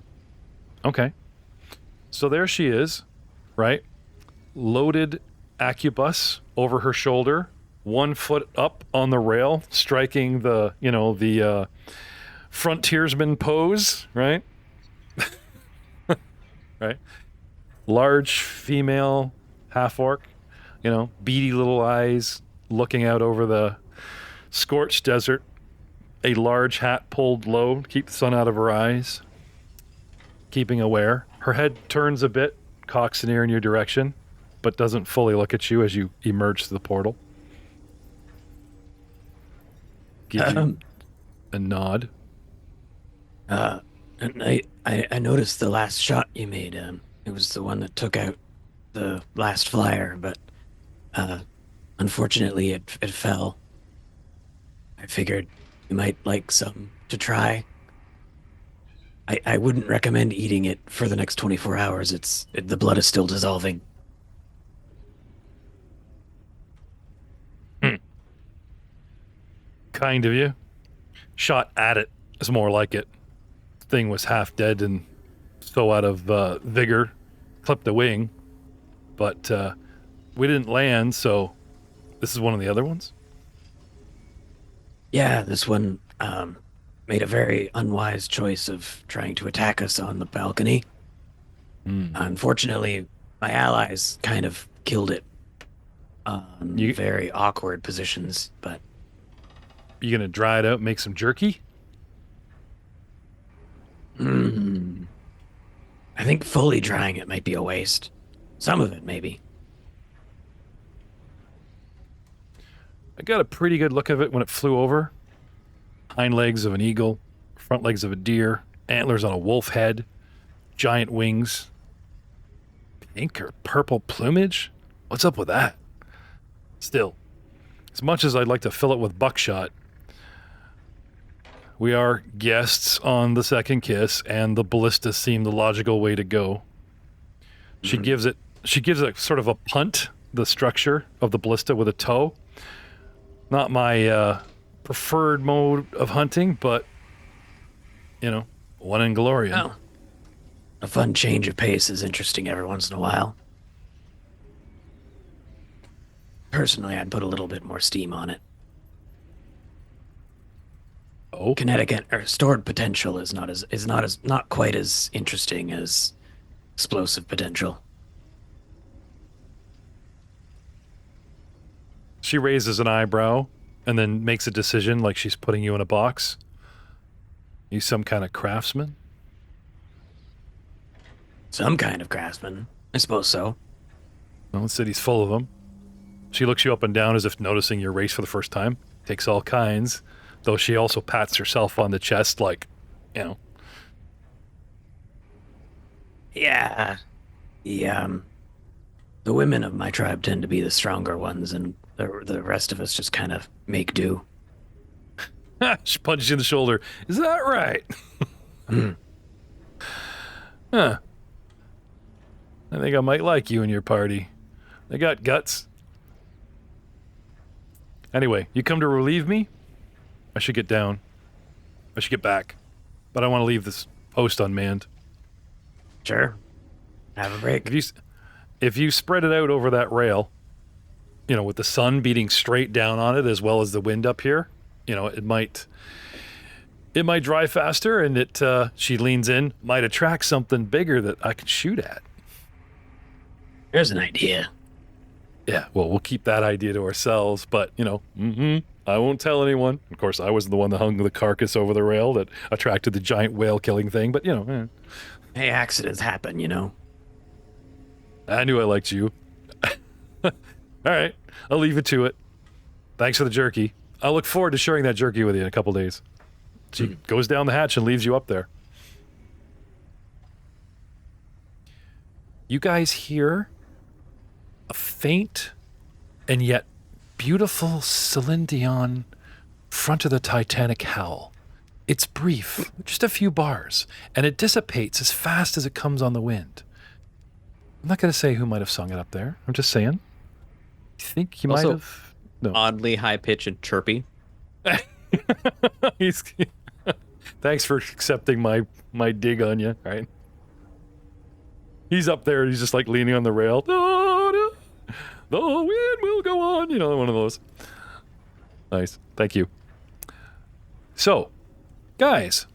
Okay. So there she is, right? Loaded Accubus over her shoulder, 1 foot up on the rail, striking the frontiersman pose, right? Right? Large female half-orc, beady little eyes looking out over the scorched desert, a large hat pulled low to keep the sun out of her eyes, keeping aware. Her head turns a bit, cocks an ear in your direction, but doesn't fully look at you as you emerge through the portal. Gives you a nod. And I noticed the last shot you made. It was the one that took out the last flyer, but unfortunately it fell. I figured you might like some to try. I wouldn't recommend eating it for the next 24 hours. The blood is still dissolving. Kind of you. Shot at it is more like it. Thing was half dead and so out of vigor, clipped a wing. But we didn't land, so this is one of the other ones? Yeah, this one made a very unwise choice of trying to attack us on the balcony. Unfortunately, my allies kind of killed it on very awkward positions, but... You gonna dry it out, make some jerky? I think fully drying it might be a waste. Some of it, maybe. I got a pretty good look of it when it flew over. Hind legs of an eagle, front legs of a deer, antlers on a wolf head, giant wings, pink or purple plumage. What's up with that? Still, as much as I'd like to fill it with buckshot, we are guests on the second kiss, and the ballista seemed the logical way to go. She gives it sort of a punt, the structure of the ballista with a toe. Not my preferred mode of hunting, but, one in Gloria. Well, a fun change of pace is interesting every once in a while. Personally, I'd put a little bit more steam on it. Oh, Kinetic or stored potential is not quite as interesting as explosive potential. she raises an eyebrow and then makes a decision like she's putting you in a box. You some kind of craftsman? Some kind of craftsman, I suppose so. Well, the city's full of them. She looks you up and down as if noticing your race for the first time. Takes all kinds, though she also pats herself on the chest like, you know. Yeah. The women of my tribe tend to be the stronger ones, and the rest of us just kind of make do. She punches you in the shoulder. Is that right? Huh. I think I might like you and your party. They got guts. Anyway, you come to relieve me? I should get down. I should get back. But I want to leave this post unmanned. Sure. Have a break. If you spread it out over that rail, you know, with the sun beating straight down on it as well as the wind up here, you know, it might dry faster, and she leans in, might attract something bigger that I could shoot at. There's an idea. Yeah, well, we'll keep that idea to ourselves, but, you know, I won't tell anyone. Of course, I was the one that hung the carcass over the rail that attracted the giant whale killing thing, but, you know. Hey, accidents happen, you know. I knew I liked you. All right, I'll leave it to it. Thanks for the jerky. I'll look forward to sharing that jerky with you in a couple days. She goes down the hatch and leaves you up there. You guys hear a faint and yet beautiful Celindion front of the Titanic howl. It's brief, just a few bars, and it dissipates as fast as it comes on the wind. I'm not going to say who might have sung it up there. I'm just saying. You think you might Also, have? No. Oddly high pitched and chirpy. Thanks for accepting my dig on you, right? He's up there, he's just like leaning on the rail. The wind will go on. You know, one of those. Nice. Thank you. So, guys,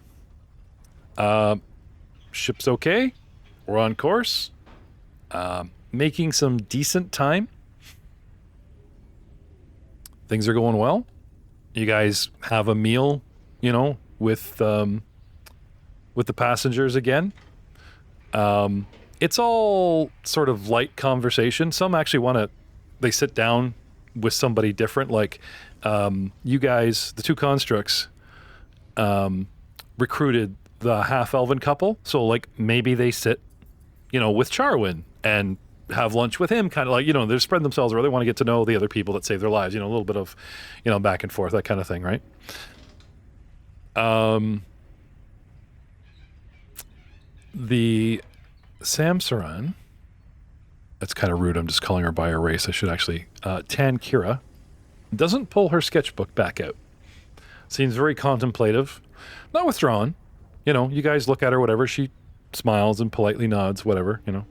ship's okay. We're on course. Making some decent time. Things are going well. You guys have a meal, you know, with the passengers again. It's all sort of light conversation. Some actually they sit down with somebody different. Like, you guys, the two constructs, recruited the half-elven couple. So, like, maybe they sit, you know, with Charwin and have lunch with him, kind of like, you know, they're spreading themselves around. They want to get to know the other people that saved their lives, you know, a little bit of, you know, back and forth, that kind of thing, right? The Samsaran, that's kind of rude, I'm just calling her by her race. I should actually, Tankira, doesn't pull her sketchbook back out. Seems very contemplative, not withdrawn. You know, you guys look at her, whatever, she smiles and politely nods, whatever, you know.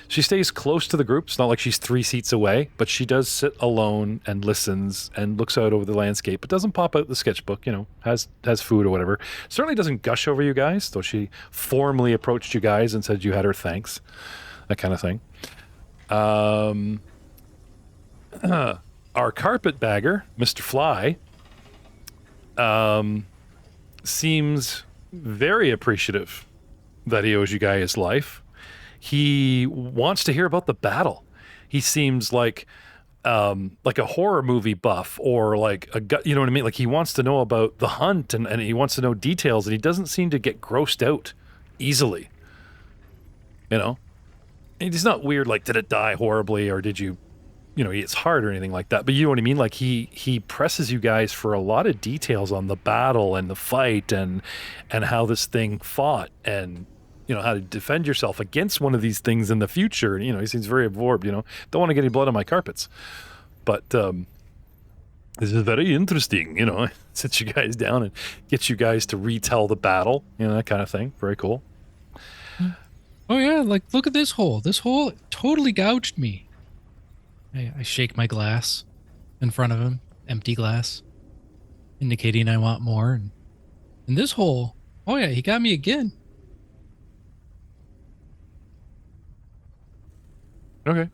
She stays close to the group. It's not like she's 3 seats away, but she does sit alone and listens and looks out over the landscape, but doesn't pop out the sketchbook, you know, has food or whatever. Certainly doesn't gush over you guys, though she formally approached you guys and said you had her thanks, that kind of thing. Our carpetbagger, Mr. Fly, seems very appreciative that he owes you guys his life. He wants to hear about the battle. He seems like a horror movie buff, or like you know what I mean? Like, he wants to know about the hunt and he wants to know details, and he doesn't seem to get grossed out easily. You know? He's not weird like, did it die horribly, or did you know, it's hard or anything like that. But you know what I mean? Like, he presses you guys for a lot of details on the battle and the fight and how this thing fought, and you know, how to defend yourself against one of these things in the future. You know, he seems very absorbed, you know. Don't want to get any blood on my carpets. But this is very interesting, you know. Sits you guys down and gets you guys to retell the battle, you know, that kind of thing. Very cool. Oh yeah, like look at this hole. This hole totally gouged me. I shake my glass in front of him, empty glass, indicating I want more. And this hole, oh yeah, he got me again. Okay.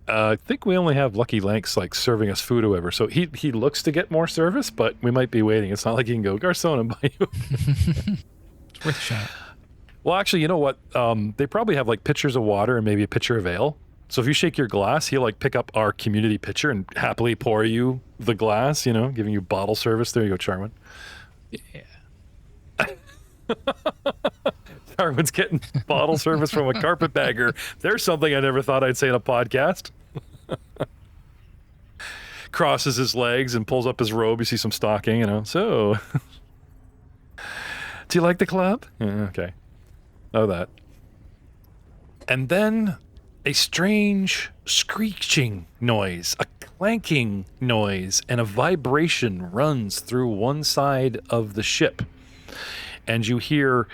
I think we only have Lucky Lanks like serving us food or whatever. So he looks to get more service, but we might be waiting. It's not like he can go Garcon and buy you. It's worth a shot. Well, actually, you know what? They probably have like pitchers of water and maybe a pitcher of ale. So if you shake your glass, he'll like pick up our community pitcher and happily pour you the glass, giving you bottle service. There you go, Charmin. Yeah. Charmin's getting bottle service from a carpetbagger. There's something I never thought I'd say in a podcast. Crosses his legs and pulls up his robe. You see some stocking, So, do you like the club? Yeah, okay. Know that. And then a strange screeching noise, a clanking noise, and a vibration runs through one side of the ship. And you hear,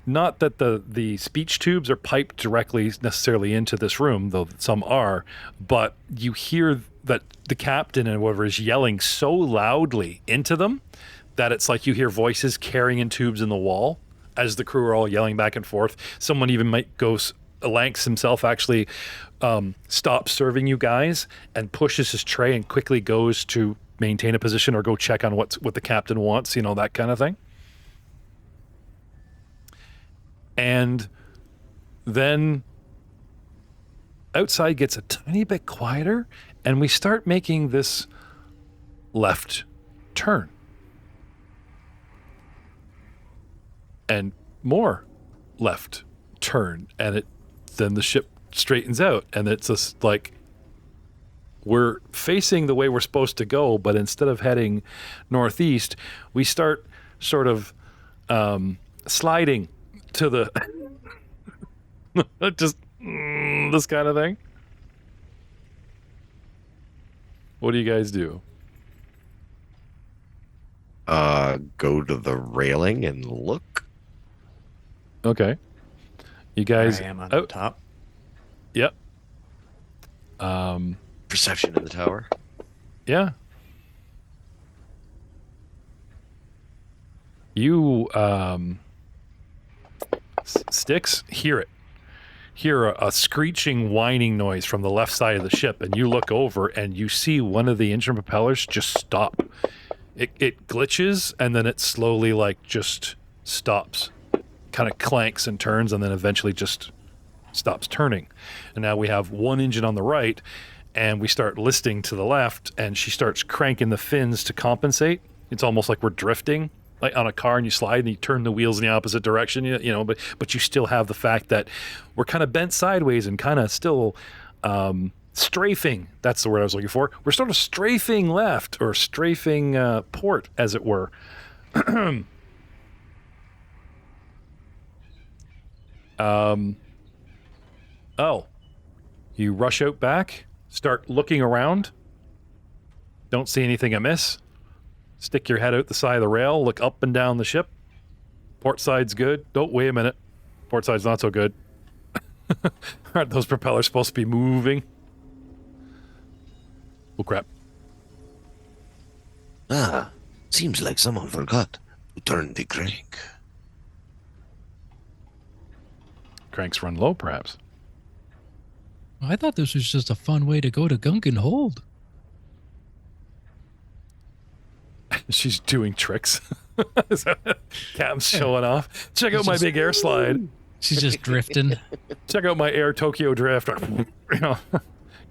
not that the speech tubes are piped directly necessarily into this room, though some are, but you hear that the captain and whoever is yelling so loudly into them that it's like you hear voices carrying in tubes in the wall as the crew are all yelling back and forth. Someone even might go, Lanks himself actually stops serving you guys and pushes his tray and quickly goes to maintain a position or go check on what the captain wants, that kind of thing. And then outside gets a tiny bit quieter, and we start making this left turn. And more left turn, and then the ship straightens out, and it's just like we're facing the way we're supposed to go, but instead of heading northeast, we start sort of sliding to the just this kind of thing. What do you guys do? Go to the railing and look. Okay. You guys I am on the top. Yep. Perception in the tower. Yeah. You Sticks, hear a screeching, whining noise from the left side of the ship, and you look over and you see one of the engine propellers just stop. It glitches, and then it slowly just stops, kind of clanks and turns, and then eventually just stops turning. And now we have one engine on the right, and we start listing to the left, and she starts cranking the fins to compensate. It's almost like we're drifting, like on a car, and you slide and you turn the wheels in the opposite direction, but you still have the fact that we're kind of bent sideways and kind of still strafing. That's the word I was looking for. We're sort of strafing left, or strafing port, as it were. You rush out back, start looking around, don't see anything amiss. Stick your head out the side of the rail, look up and down the ship. Port side's good. Don't wait a minute. Port side's not so good. Aren't those propellers supposed to be moving? Oh, crap. Seems like someone forgot to turn the crank. Cranks run low, perhaps. I thought this was just a fun way to go to Gunkin Hold. She's doing tricks. Captain's showing off. Check out my big air slide. She's just drifting. Check out my Air Tokyo Drift. Kind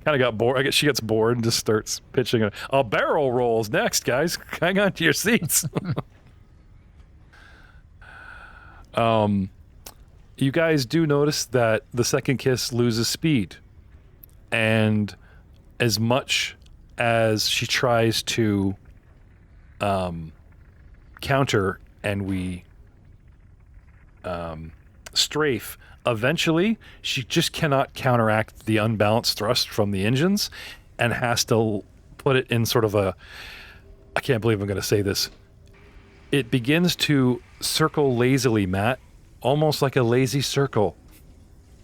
of got bored. I guess she gets bored and just starts pitching a barrel rolls next, guys. Hang on to your seats. You guys do notice that the second kiss loses speed, and as much as she tries to counter and we strafe, eventually she just cannot counteract the unbalanced thrust from the engines and has to put it in sort of I can't believe I'm going to say this. It begins to circle lazily, Matt, almost like a lazy circle.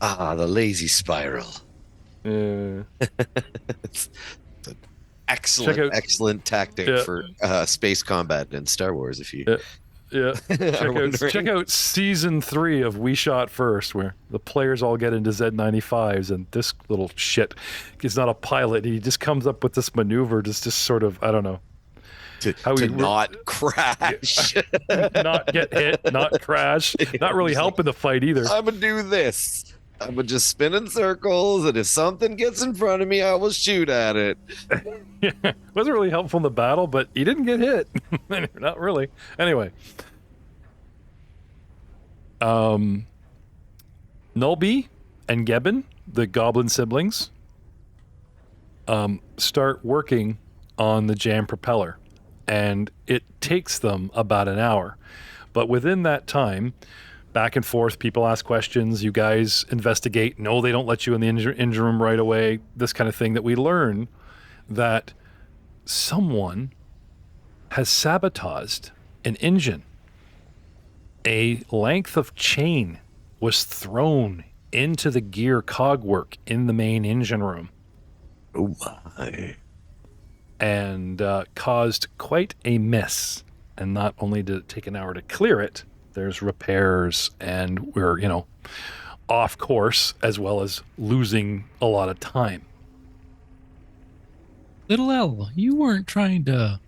Ah, the lazy spiral. It's an excellent, Check out- excellent tactic Yeah. for space combat in Star Wars. If you Yeah. are wondering. Check out season 3 of We Shot First, where the players all get into Z95s, and this little shit is not a pilot. He just comes up with this maneuver, just sort of, I don't know, to how he- not crash. not get hit, not crash, not really Just helping the fight either. I'm gonna do this. I'm gonna just spin in circles, and if something gets in front of me, I will shoot at it. Yeah, wasn't really helpful in the battle, but he didn't get hit. Not really. Anyway, Nulby and Gebben, the goblin siblings, start working on the jam propeller, and it takes them about an hour. But within that time, back and forth, people ask questions, you guys investigate. No, they don't let you in the engine room right away. This kind of thing, that we learn that someone has sabotaged an engine. A length of chain was thrown into the gear cogwork in the main engine room Oh my! and caused quite a mess. And not only did it take an hour to clear it, there's repairs, and we're, off course, as well as losing a lot of time. Little L, you weren't trying to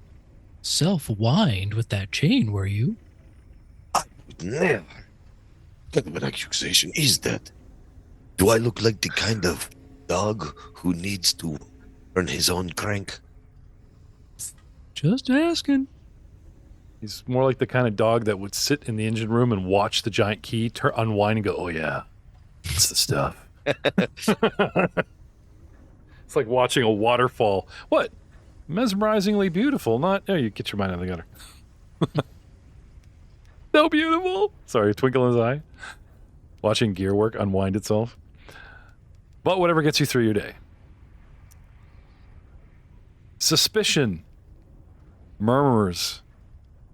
self-wind with that chain, were you? Never. What kind of an accusation is that? Do I look like the kind of dog who needs to turn his own crank? Just asking. He's more like the kind of dog that would sit in the engine room and watch the giant key unwind and go, oh yeah, it's the stuff. It's like watching a waterfall. What? Mesmerizingly beautiful. Not, oh, you get your mind out of the gutter. So beautiful. Sorry, a twinkle in his eye. Watching gear work unwind itself. But whatever gets you through your day. Suspicion. Murmurs.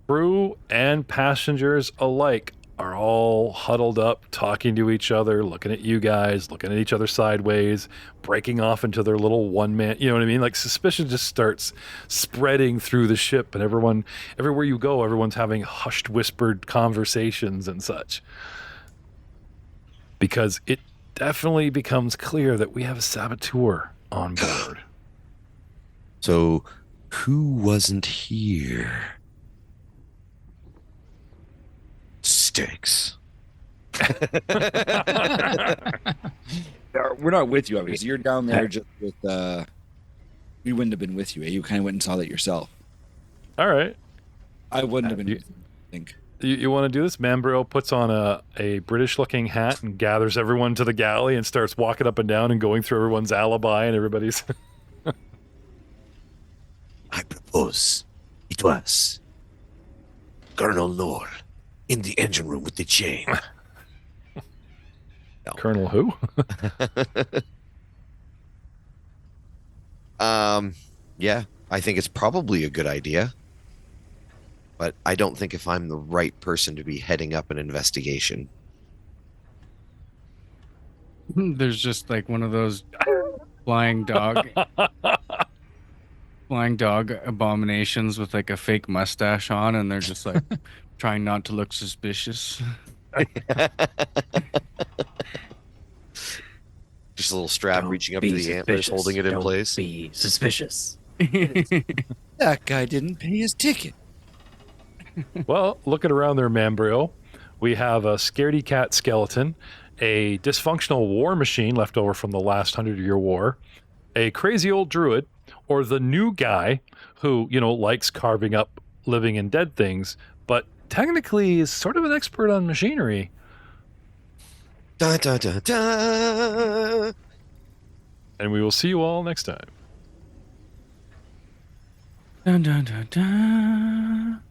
Crew and passengers alike are all huddled up, talking to each other, looking at you guys, looking at each other sideways, breaking off into their little one-man, you know what I mean? Like, suspicion just starts spreading through the ship, and everywhere you go, everyone's having hushed, whispered conversations and such. Because it definitely becomes clear that we have a saboteur on board. So, who wasn't here? Sticks. We're not with you, obviously. You're down there just with. We wouldn't have been with you. You kind of went and saw that yourself. All right. I wouldn't have been. You- with you, I think. You want to do this? Mambro puts on a British-looking hat and gathers everyone to the galley and starts walking up and down and going through everyone's alibi and everybody's... I propose it was Colonel Noor in the engine room with the chain. Colonel who? Yeah, I think it's probably a good idea. But I don't think if I'm the right person to be heading up an investigation. There's just like one of those flying dog abominations with like a fake mustache on, and they're just like trying not to look suspicious. Just a little strap Don't reaching up be to the antlers, suspicious. holding it in Don't place. Be suspicious. That guy didn't pay his ticket. Well, looking around there, Mambrio, we have a scaredy cat skeleton, a dysfunctional war machine left over from the last 100-year war, a crazy old druid, or the new guy who, likes carving up living and dead things, but technically is sort of an expert on machinery. Da, da, da, da. And we will see you all next time. Dun, dun, dun, dun.